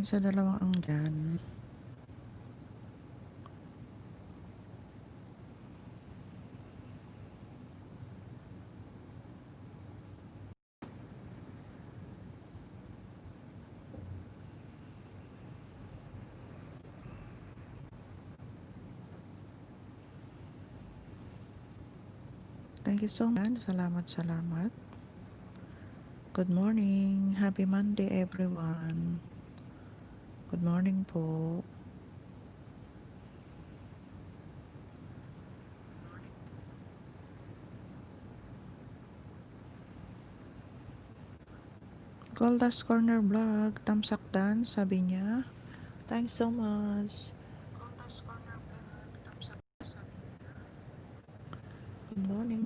morning sa dalawang andyan. Thank you so much. Salamat. Good morning. Happy Monday, everyone. Good morning po. Golda's Corner Vlog, tamsakdan, sabi niya. Thanks so much. Good morning.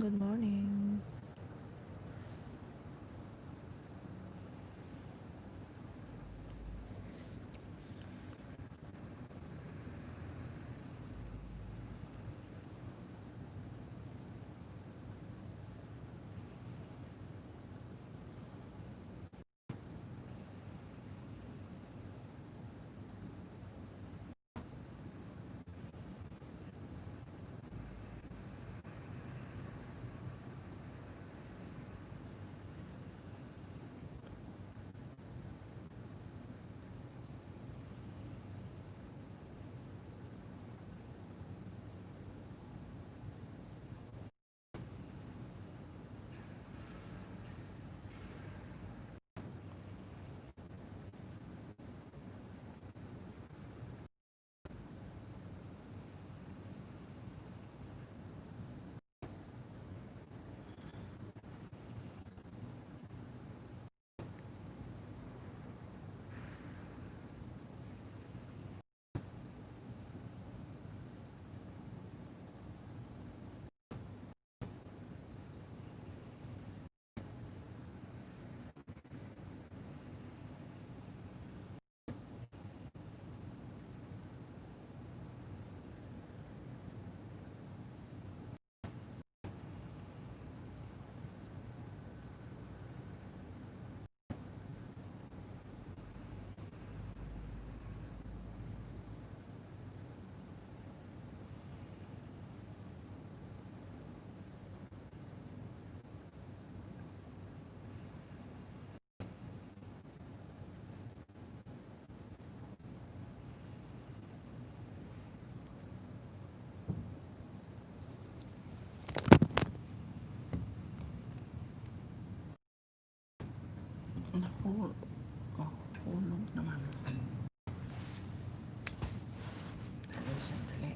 Naku, hulog naman. Sandali.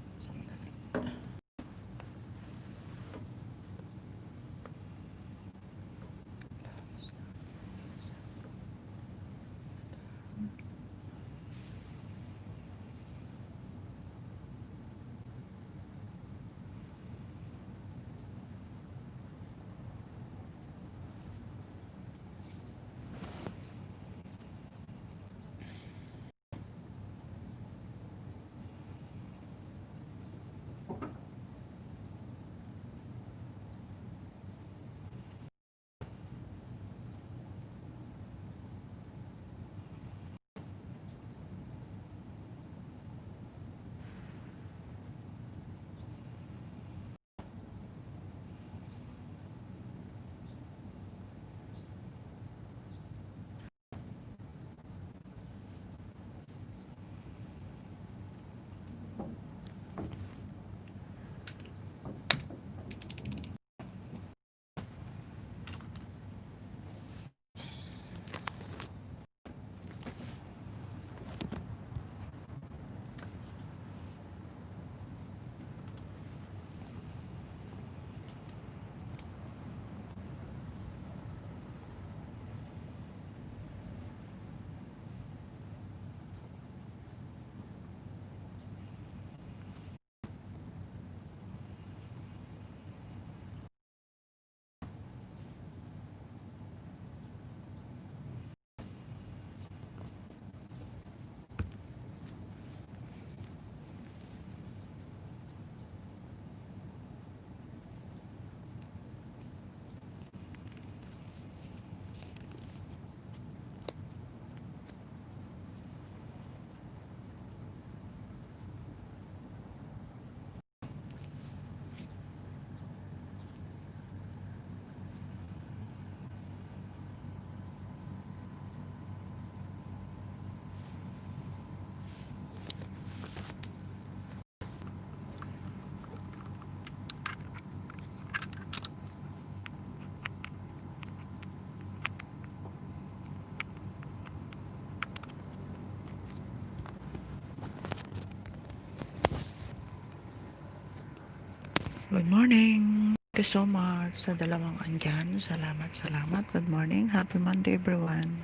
Good morning. Thank you so much sa dalawang andyan. Salamat, salamat. Good morning. Happy Monday, everyone.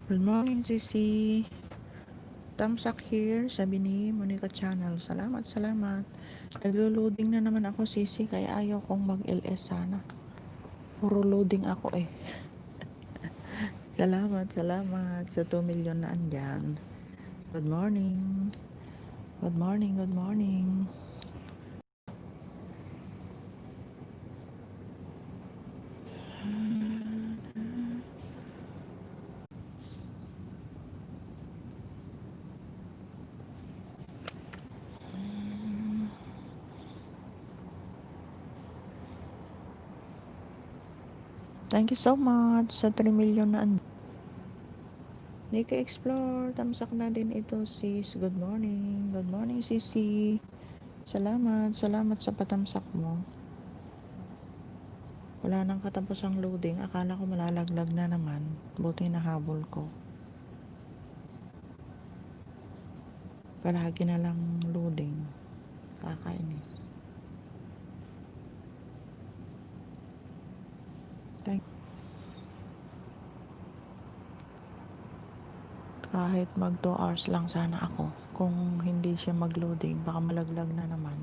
Good morning, Sisi. Thumbs up here, sabi ni Monica Channel. Salamat, salamat. Naglo-loading na naman ako, Sisi, kaya ayaw kong mag-LS sana. Puro loading ako eh. Salamat, salamat sa 2 million na andyan. Good morning. Good morning, good morning. Thank you so much sa 3 million na andyan. Nika Explore, tamsak na din ito, sis. Good morning. Good morning, Sisi. Salamat, salamat sa patamsak mo. Wala nang katapos ang loading. Akala ko malalaglag na naman. Buti nahabol ko. Palagi na lang loading. Kakainis. Kahit mag 2 hours lang sana ako. Kung hindi siya mag-loading, baka malaglag na naman.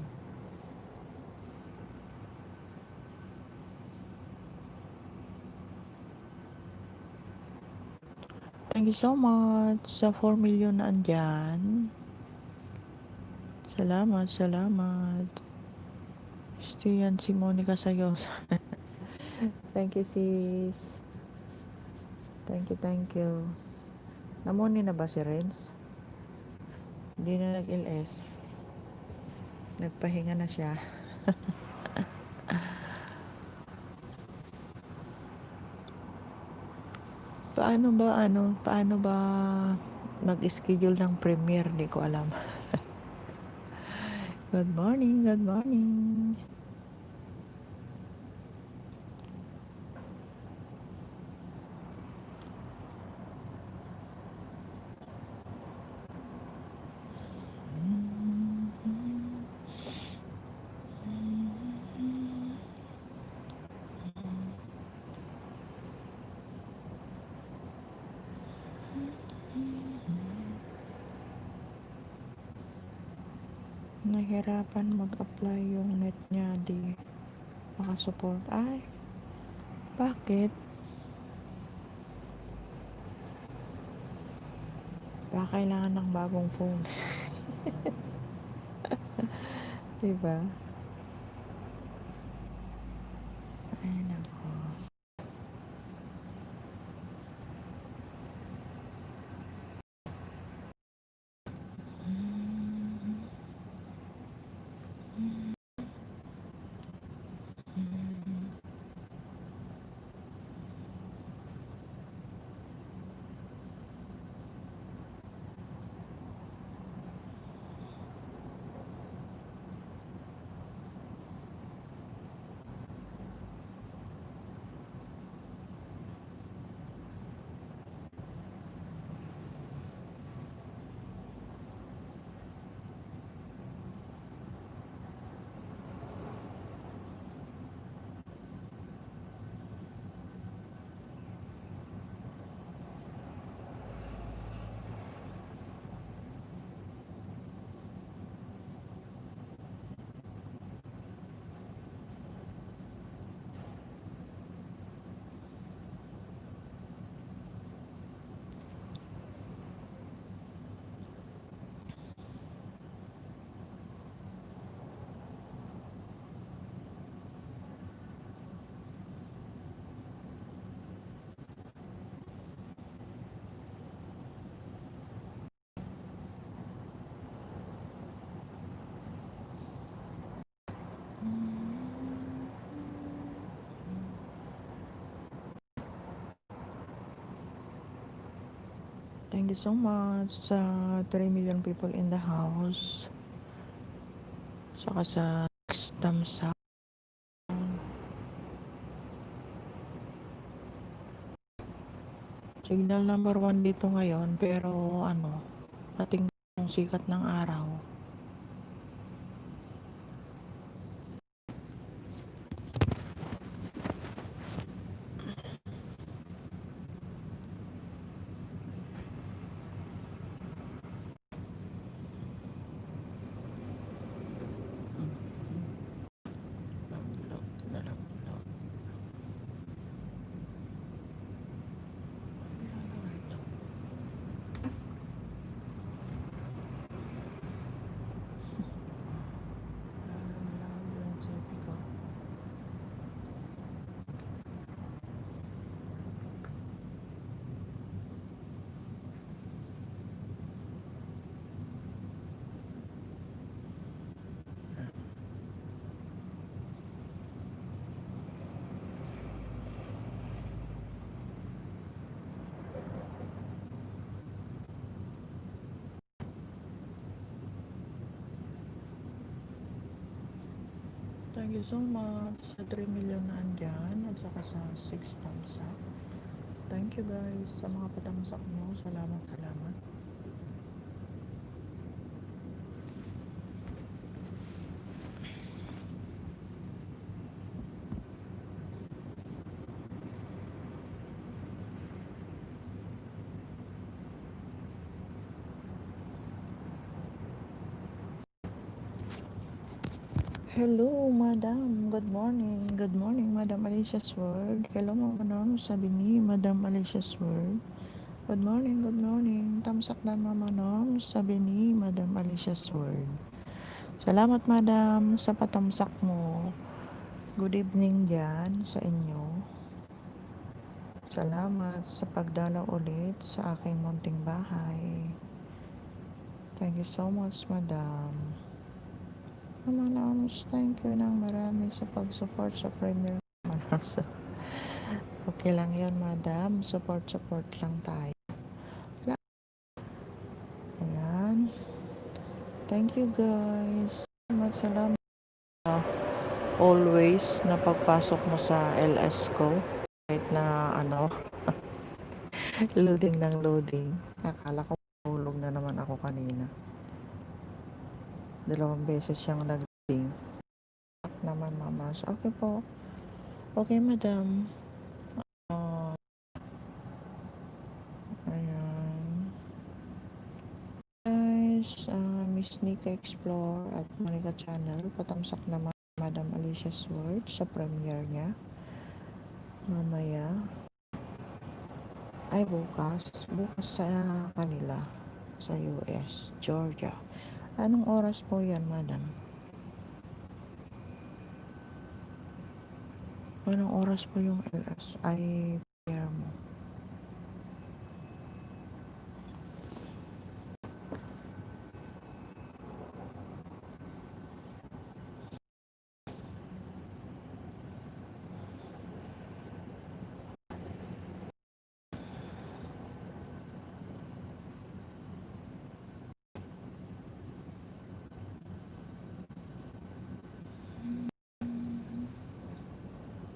Thank you so much sa 4 million na andyan. Salamat, salamat. Gusto yan si Monica Sayosa. Thank you, sis. Thank you, thank you. Namoni na ba si Renz? Hindi na nag-LS. Nagpahinga na siya. Paano ba mag-schedule ng premiere? Di ko alam. Good morning, good morning. Nahirapan mag-apply yung net niya, di makasupport. Ay, bakit? Baka kailangan ng bagong phone. Diba? Ay, nako. Thank you so much sa 3 million people in the house. Saka sa 6 thumbs up. Signal number 1 dito ngayon, pero ating sikat ng araw. Thank you so much sa 3 million na andyan at saka sa 6 thumbs up. Thank you guys sa mga patamsak nyo. Salamat, salamat. Hello, madam. Good morning. Good morning, Madam Alicia's World. Hello, Mama Norm. Sabi ni Madam Alicia's World. Good morning, good morning. Tamsak na, Mama Norm. Sabi ni Madam Alicia's World. Salamat, Madam, sa patamsak mo. Good evening dyan sa inyo. Salamat sa pagdalaw ulit sa aking munting bahay. Thank you so much, Madam. Mama Norms, thank you ng marami sa pag-support sa Premier. Mama Norms. Okay lang yan, Madam. Support lang tayo. Ayan. Thank you, guys. Salamat. Always na pagpasok mo sa LS ko. Kahit na loading ng loading. Akala ko mahulog na naman ako kanina. 2 beses siyang nag-loading. Naman, Mama. Okay po. Okay, Madam. Ayan. Guys, Miss Nika Explore at Monica Channel. Patamsak naman Madam Alicia's World sa premiere niya. Mamaya. Ay, bukas. Bukas sa kanila. Sa US, Georgia. Anong oras po yan, Madam? Anong oras po yung LS? Ay, premiere mo.